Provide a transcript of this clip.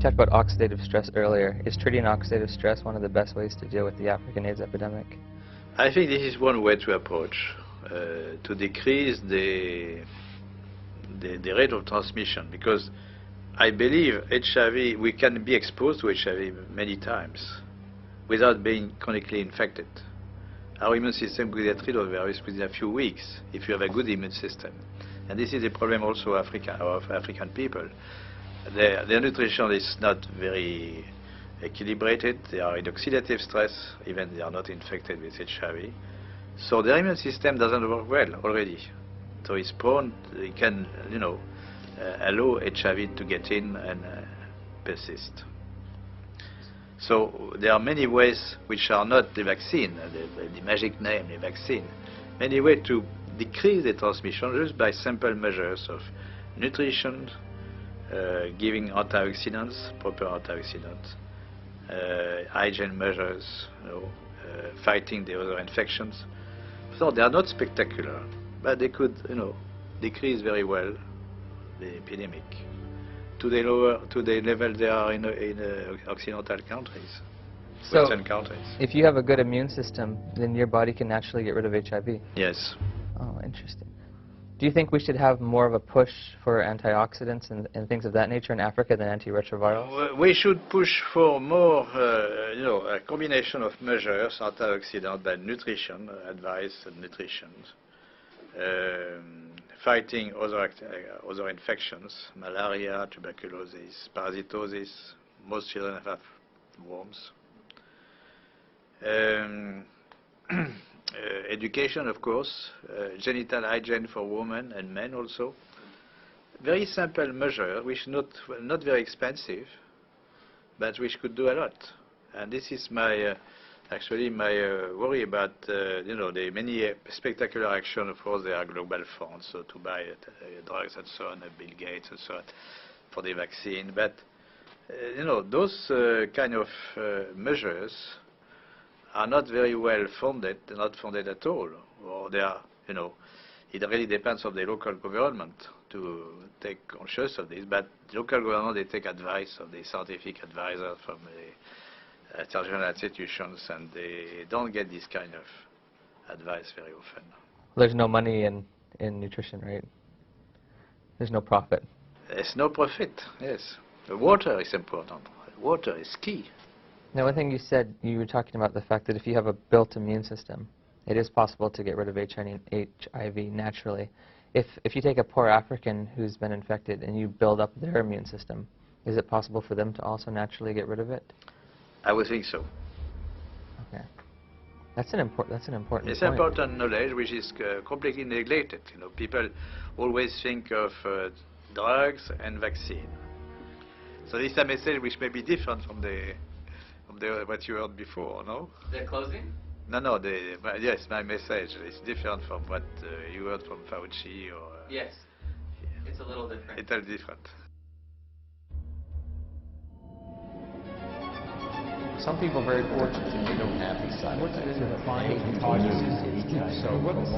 You talked about oxidative stress earlier. Is treating oxidative stress one of the best ways to deal with the African AIDS epidemic? I think this is one way to approach, to decrease the rate of transmission, because I believe HIV, we can be exposed to HIV many times without being chronically infected. Our immune system could get rid of the virus within a few weeks if you have a good immune system. And this is a problem also of African people. Their nutrition is not very equilibrated. They are in oxidative stress, even they are not infected with HIV. So their immune system doesn't work well already. So it's prone, it can, allow HIV to get in and persist. So there are many ways which are not the vaccine, the magic name, the vaccine. Many ways to decrease the transmission just by simple measures of nutrition, giving antioxidants, proper antioxidants, hygiene measures, fighting the other infections. So they are not spectacular, but they could, decrease very well the epidemic to the level they are in Occidental countries, Western countries. If you have a good immune system, then your body can naturally get rid of HIV? Yes. Oh, interesting. Do you think we should have more of a push for antioxidants and things of that nature in Africa than antiretrovirals? We should push for more, a combination of measures, antioxidant and nutrition, advice and nutrition, fighting other infections, malaria, tuberculosis, parasitosis. Most children have worms. Education, of course, genital hygiene for women and men also. Very simple measure, which not very expensive, but which could do a lot. And this is my actually my worry about the many spectacular action. Of course, there are global funds so to buy drugs and so on, Bill Gates and so on, for the vaccine. But those kind of measures are not very well funded, not funded at all, or they are, it really depends on the local government to take conscious of this, but local government, they take advice of the scientific advisors from the international institutions, and they don't get this kind of advice very often. There's no money in nutrition, right? There's no profit. There's no profit, yes. The water is important. Water is key. Now, one thing you said, you were talking about the fact that if you have a built immune system, it is possible to get rid of HIV naturally. If you take a poor African who's been infected and you build up their immune system, is it possible for them to also naturally get rid of it? I would think so. Okay. That's an important It's point. important knowledge which is completely neglected. People always think of drugs and vaccine. So this is a message which may be different from what you heard before, no? The closing? No, yes, my message is different from what you heard from Fauci or... Yes, it's a little different. It's a little different. Some people are very fortunate and they don't have these side effects. What's the defining causes of HIV? So what is the